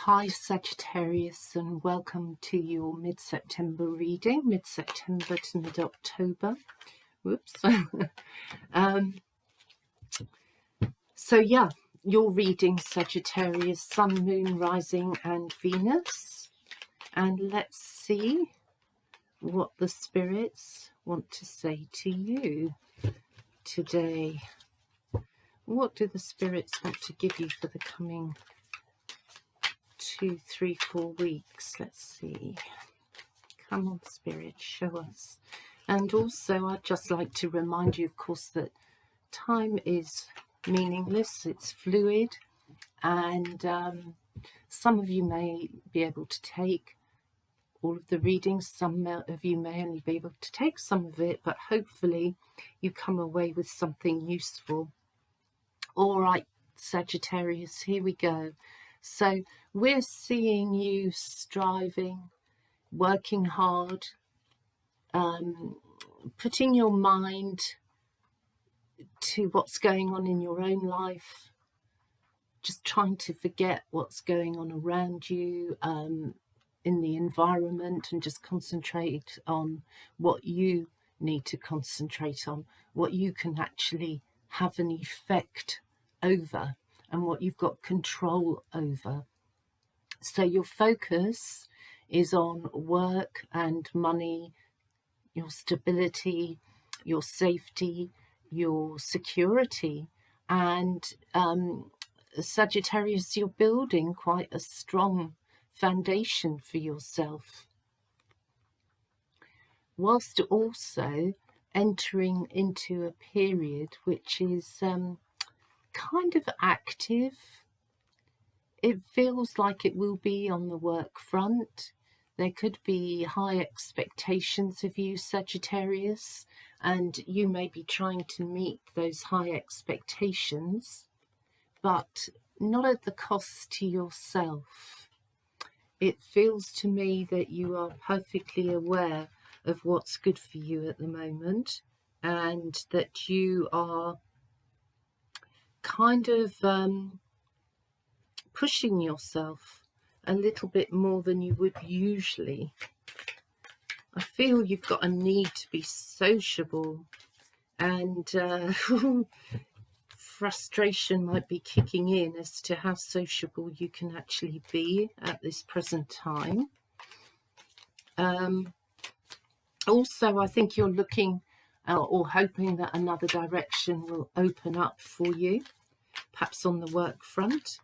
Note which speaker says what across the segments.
Speaker 1: Hi Sagittarius, and welcome to your mid-September reading, mid-September to mid-October. Whoops. So yeah, you're reading Sagittarius, Sun, Moon, Rising and Venus. And let's see what the spirits want to say to you today. What do the spirits want to give you for the coming 2, 3, 4 weeks? Let's see. Come on, spirit, show us. And also, I'd just like to remind you, of course, that time is meaningless, it's fluid, and some of you may be able to take all of the readings, some of you may only be able to take some of it, but hopefully you come away with something useful. All right, Sagittarius, here we go. So we're seeing you striving, working hard, putting your mind to what's going on in your own life, just trying to forget what's going on around you in the environment, and just concentrate on what you need to concentrate on, what you can actually have an effect over and what you've got control over. So your focus is on work and money, your stability, your safety, your security. And Sagittarius, you're building quite a strong foundation for yourself, whilst also entering into a period which is kind of active. It feels like it will be on the work front. There could be high expectations of you, Sagittarius, and you may be trying to meet those high expectations, but not at the cost to yourself. It feels to me that you are perfectly aware of what's good for you at the moment, and that you are kind of pushing yourself a little bit more than you would usually. I feel you've got a need to be sociable, and frustration might be kicking in as to how sociable you can actually be at this present time. Also, I think you're looking or hoping that another direction will open up for you, perhaps on the work front,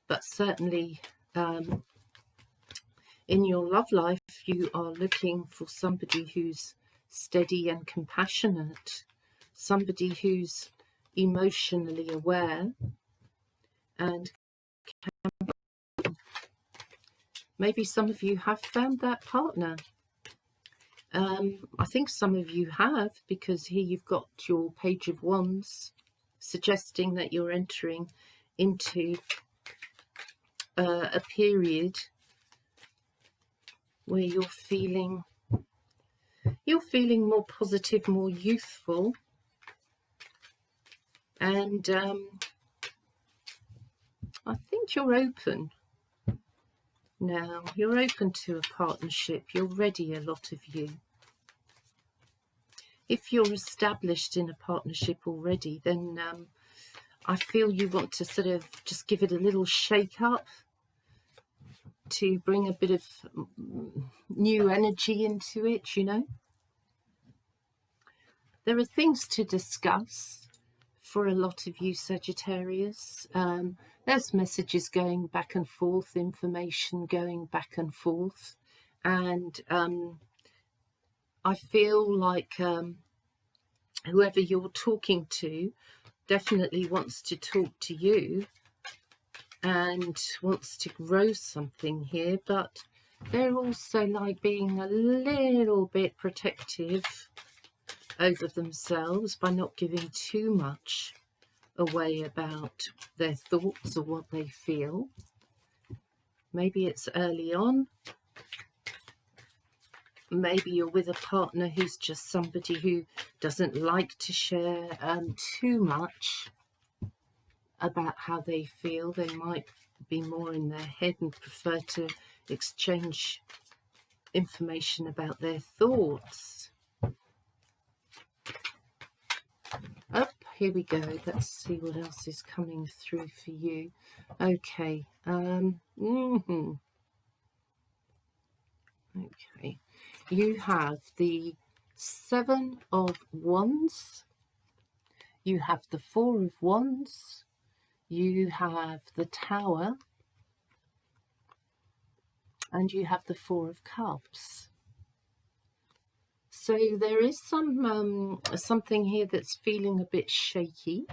Speaker 1: but certainly in your love life, you are looking for somebody who's steady and compassionate, somebody who's emotionally aware, and maybe some of you have found that partner. I think some of you have, because here you've got your Page of Wands suggesting that you're entering into a period where you're feeling more positive, more youthful, and I think you're open now. You're open to a partnership. You're ready, a lot of you. If you're established in a partnership already, then I feel you want to sort of just give it a little shake up to bring a bit of new energy into it, you know. There are things to discuss for a lot of you, Sagittarius. There's messages going back and forth, information going back and forth, and I feel like whoever you're talking to definitely wants to talk to you and wants to grow something here, but they're also like being a little bit protective over themselves by not giving too much away about their thoughts or what they feel. Maybe it's early on. Maybe you're with a partner who's just somebody who doesn't like to share too much about how they feel. They might be more in their head and prefer to exchange information about their thoughts. Up, here we go. Let's see what else is coming through for you. Okay. Okay. You have the Seven of Wands. You have the Four of Wands. You have the Tower. And you have the Four of Cups. So there is something here that's feeling a bit shaky,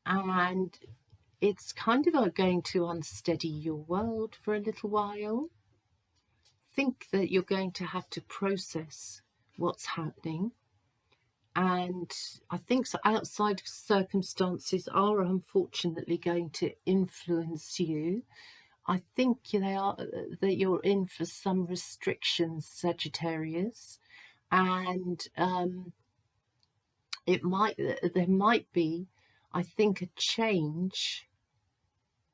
Speaker 1: and it's kind of going to unsteady your world for a little while. Think that you're going to have to process what's happening, and I think so outside circumstances are unfortunately going to influence you. I think that you're in for some restrictions, Sagittarius, and there might be, I think, a change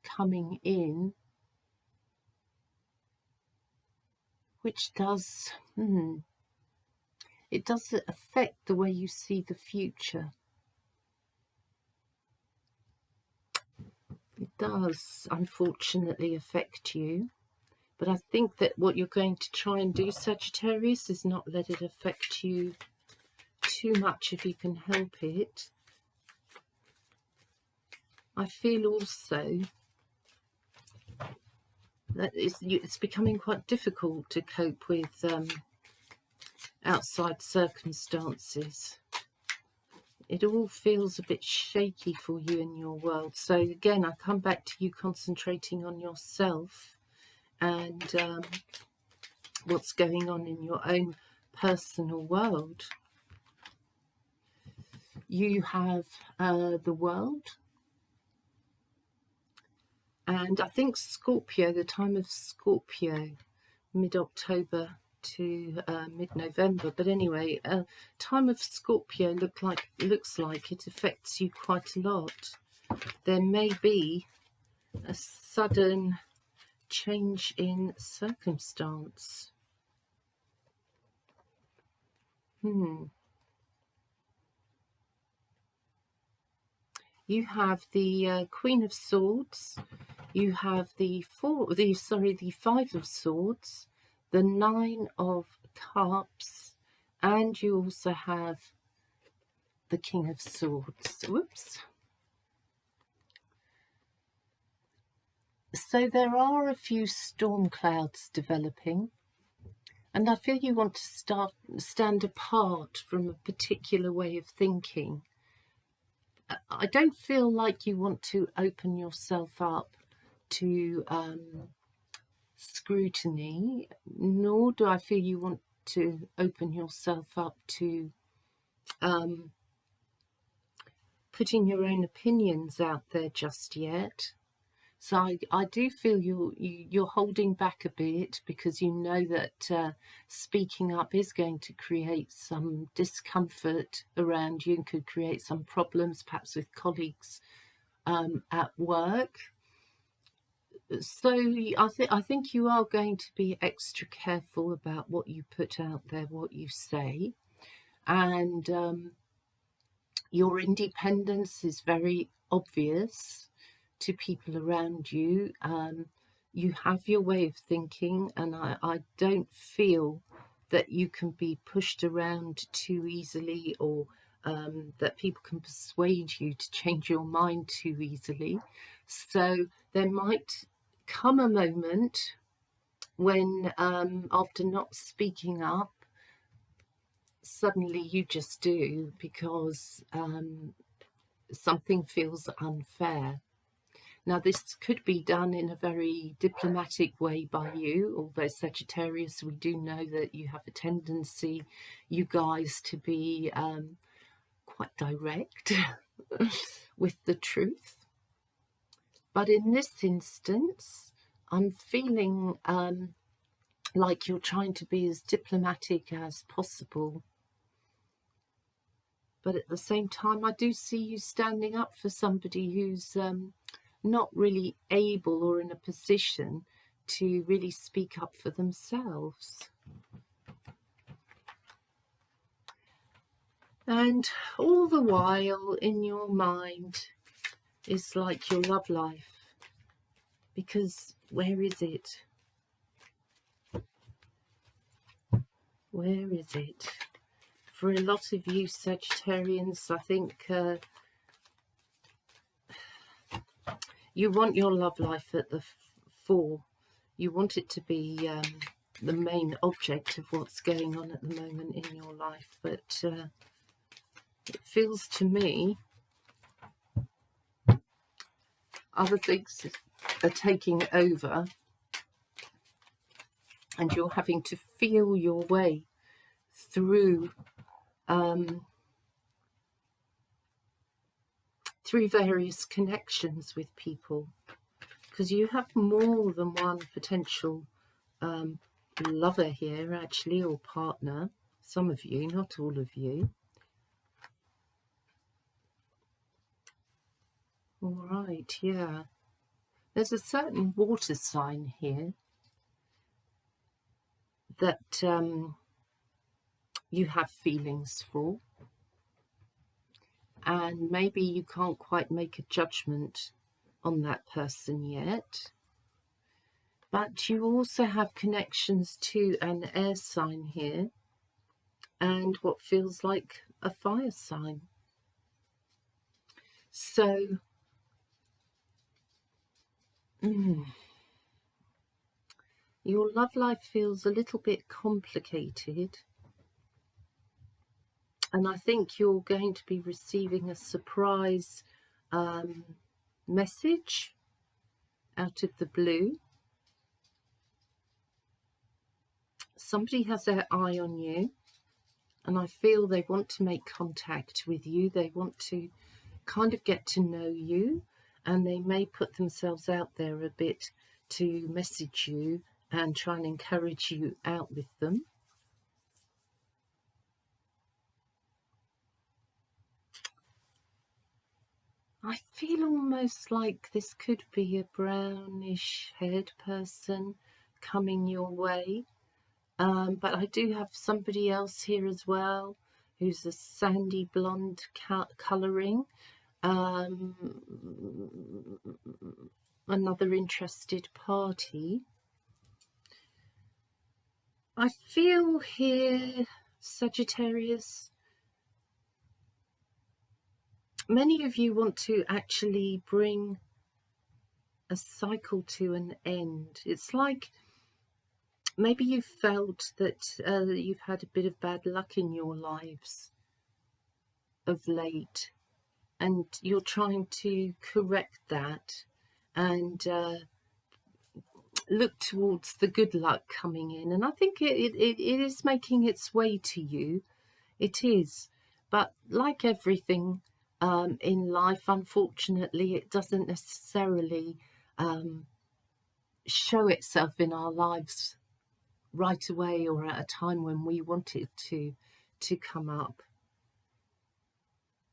Speaker 1: coming in, which does it does affect the way you see the future. It does, unfortunately, affect you. But I think that what you're going to try and do, Sagittarius, is not let it affect you too much if you can help it. I feel also that it's becoming quite difficult to cope with outside circumstances. It all feels a bit shaky for you in your world. So again, I come back to you concentrating on yourself and what's going on in your own personal world. You have the World, and I think Scorpio, the time of Scorpio, mid-October to mid-November. But anyway, time of Scorpio looks like it affects you quite a lot. There may be a sudden change in circumstance. You have the Queen of Swords. You have the Five of Swords, the Nine of Cups, and you also have the King of Swords. Whoops. So there are a few storm clouds developing, and I feel you want to stand apart from a particular way of thinking. I don't feel like you want to open yourself up to scrutiny, nor do I feel you want to open yourself up to putting your own opinions out there just yet. So I do feel you're holding back a bit because you know that speaking up is going to create some discomfort around you and could create some problems, perhaps with colleagues at work. So I think you are going to be extra careful about what you put out there, what you say, and your independence is very obvious to people around you. You have your way of thinking, and I don't feel that you can be pushed around too easily, or that people can persuade you to change your mind too easily. So there might come a moment when after not speaking up, suddenly you just do because something feels unfair. Now, this could be done in a very diplomatic way by you, although Sagittarius, we do know that you have a tendency, you guys, to be quite direct with the truth. But in this instance, I'm feeling like you're trying to be as diplomatic as possible. But at the same time, I do see you standing up for somebody who's not really able or in a position to really speak up for themselves. And all the while in your mind is like your love life. Because where is it? Where is it? For a lot of you Sagittarians, I think you want your love life at the fore. You want it to be the main object of what's going on at the moment in your life. But it feels to me other things are taking over, and you're having to feel your way through through various connections with people, because you have more than one potential lover here, actually, or partner. Some of you, not all of you. All right, yeah. There's a certain water sign here that you have feelings for, and maybe you can't quite make a judgment on that person yet. But you also have connections to an air sign here and what feels like a fire sign. So your love life feels a little bit complicated, and I think you're going to be receiving a surprise message out of the blue. Somebody has their eye on you, and I feel they want to make contact with you. They want to kind of get to know you, and they may put themselves out there a bit to message you and try and encourage you out with them. I feel almost like this could be a brownish haired person coming your way. But I do have somebody else here as well who's a sandy blonde colouring. Another interested party. I feel here, Sagittarius, many of you want to actually bring a cycle to an end. It's like maybe you felt that you've had a bit of bad luck in your lives of late, and you're trying to correct that and look towards the good luck coming in. And I think it is making its way to you. It is. But like everything in life, unfortunately, it doesn't necessarily show itself in our lives right away or at a time when we want it to come up.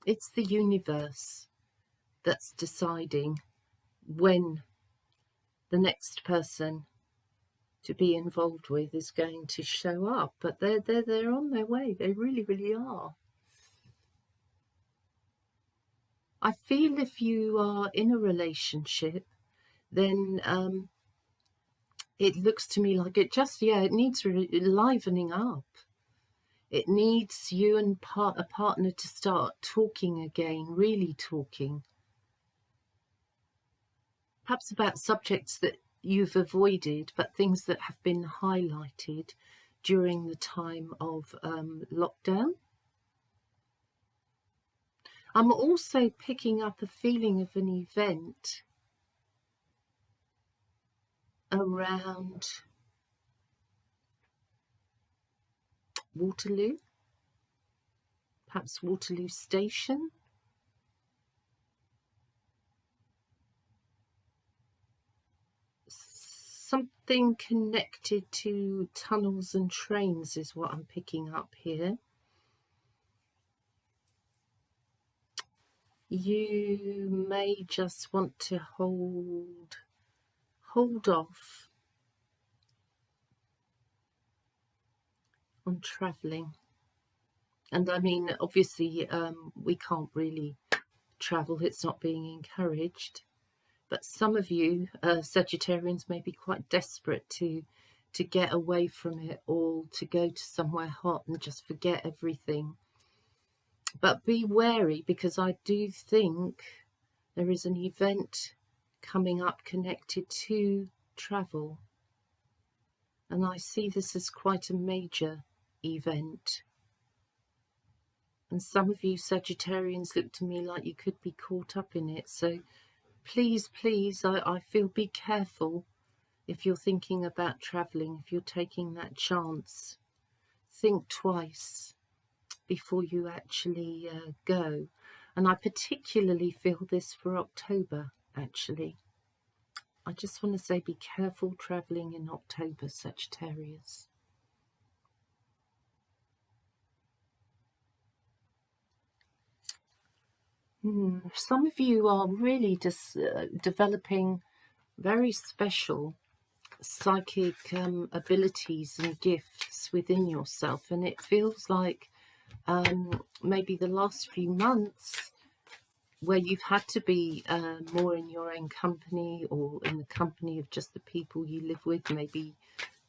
Speaker 1: It's the universe that's deciding when the next person to be involved with is going to show up, but they're on their way. They really are. I feel if you are in a relationship, then it looks to me like it needs livening up. It needs you and a partner to start talking again, really talking. Perhaps about subjects that you've avoided, but things that have been highlighted during the time of lockdown. I'm also picking up a feeling of an event around Waterloo, perhaps Waterloo Station. Something connected to tunnels and trains is what I'm picking up here. you may just want to hold off on travelling. And I mean, obviously, we can't really travel, it's not being encouraged. But some of you Sagittarians may be quite desperate to get away from it all, to go to somewhere hot and just forget everything. But be wary, because I do think there is an event coming up connected to travel. And I see this as quite a major event. And some of you Sagittarians look to me like you could be caught up in it. So please, I feel, be careful if you're thinking about travelling, if you're taking that chance. Think twice before you actually go. And I particularly feel this for October, actually. I just want to say, be careful travelling in October, Sagittarius. Some of you are really just developing very special psychic abilities and gifts within yourself, and it feels like maybe the last few months where you've had to be more in your own company, or in the company of just the people you live with, maybe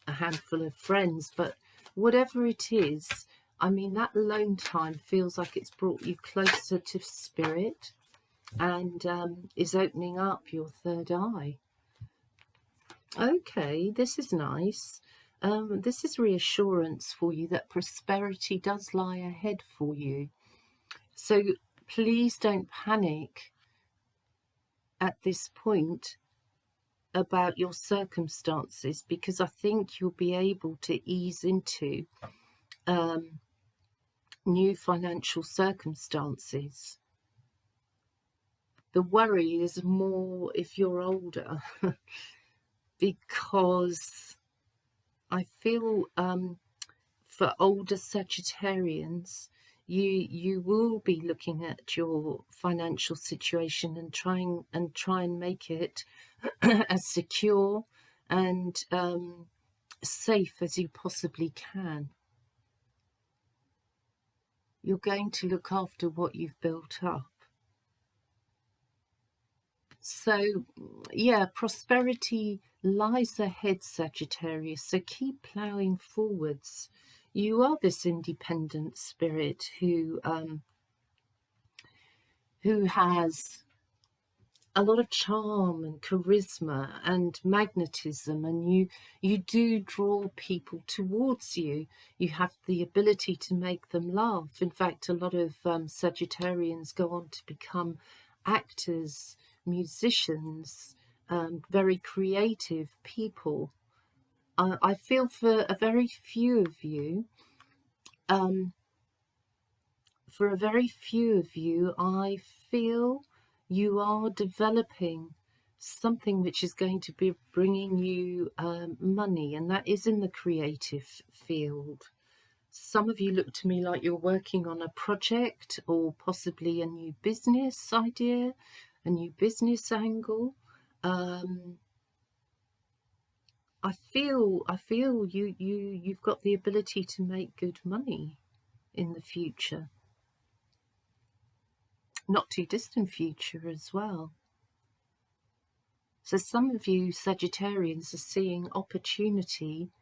Speaker 1: a handful of friends, but whatever it is, I mean, that alone time feels like it's brought you closer to spirit and is opening up your third eye. Okay, this is nice. This is reassurance for you that prosperity does lie ahead for you. So please don't panic at this point about your circumstances, because I think you'll be able to ease into new financial circumstances. The worry is more if you're older, because I feel for older Sagittarians, you will be looking at your financial situation and try and make it as secure and safe as you possibly can. You're going to look after what you've built up. So yeah, prosperity lies ahead, Sagittarius, so keep ploughing forwards. You are this independent spirit who has a lot of charm and charisma and magnetism, and you do draw people towards you. You have the ability to make them laugh. In fact, a lot of Sagittarians go on to become actors, musicians, very creative people. I feel for a very few of you, I feel you are developing something which is going to be bringing you money, and that is in the creative field. Some of you look to me like you're working on a project, or possibly a new business idea, a new business angle. I feel you've got the ability to make good money in the future. Not too distant future as well. So some of you Sagittarians are seeing opportunity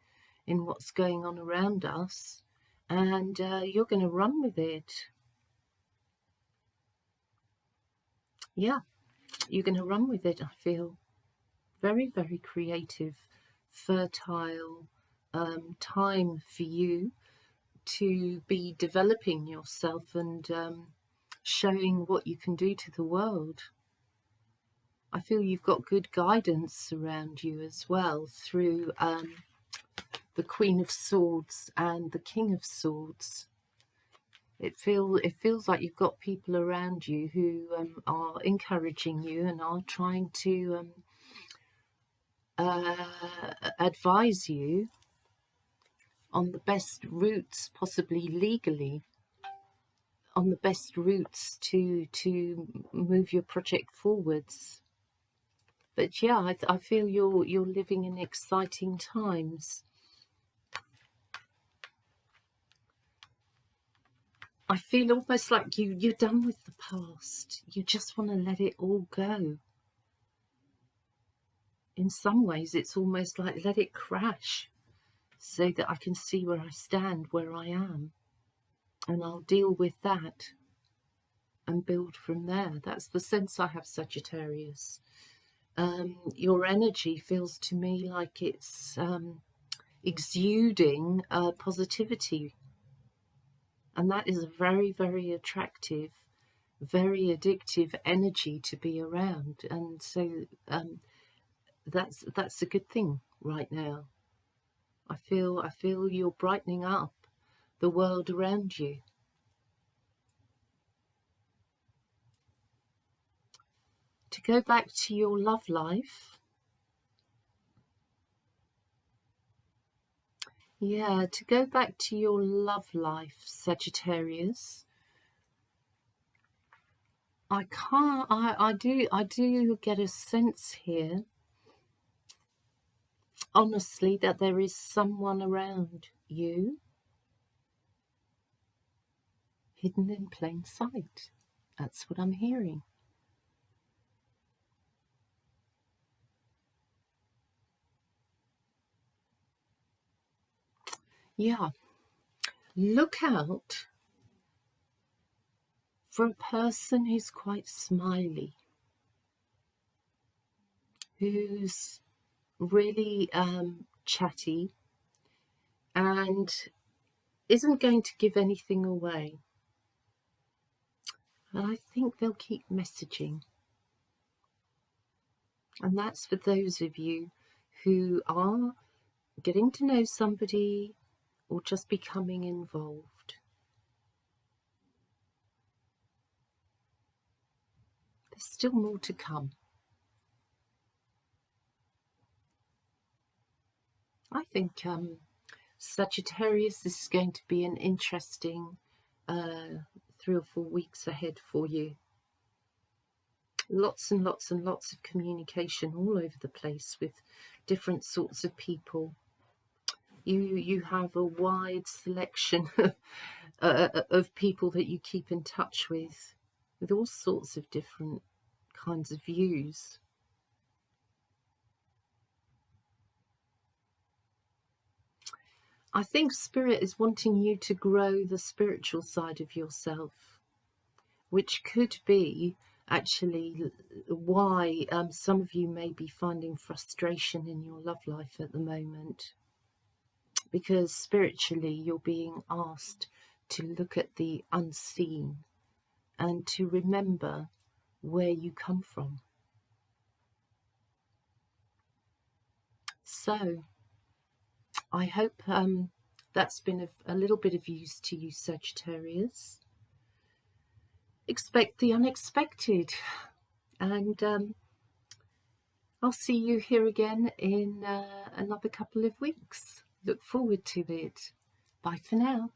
Speaker 1: in what's going on around us, and you're going to run with it. Yeah, you're going to run with it. I feel very, very creative, fertile time for you to be developing yourself and showing what you can do to the world. I feel you've got good guidance around you as well, through the Queen of Swords and the King of Swords. It feels like you've got people around you who are encouraging you and are trying to advise you on the best routes, possibly legally. on the best routes to move your project forwards. But yeah, I feel you're living in exciting times. I feel almost like you're done with the past. You just want to let it all go. In some ways, it's almost like let it crash so that I can see where I stand, where I am. And I'll deal with that and build from there. That's the sense I have, Sagittarius. Your energy feels to me like it's exuding positivity. And that is a very, very attractive, very addictive energy to be around. And so that's a good thing right now. I feel you're brightening up the world around you. To go back to your love life, yeah, to go back to your love life, Sagittarius, I do get a sense here, honestly, that there is someone around you hidden in plain sight. That's what I'm hearing. Yeah, look out for a person who's quite smiley, who's really chatty and isn't going to give anything away. And I think they'll keep messaging. And that's for those of you who are getting to know somebody or just becoming involved. There's still more to come. I think Sagittarius, this is going to be an interesting 3 or 4 weeks ahead for you. Lots and lots and lots of communication all over the place with different sorts of people. You have a wide selection of people that you keep in touch with all sorts of different kinds of views. I think Spirit is wanting you to grow the spiritual side of yourself, which could be actually why some of you may be finding frustration in your love life at the moment, because spiritually you're being asked to look at the unseen and to remember where you come from. So I hope that's been a little bit of use to you, Sagittarius. Expect the unexpected, and I'll see you here again in another couple of weeks. Look forward to it. Bye for now.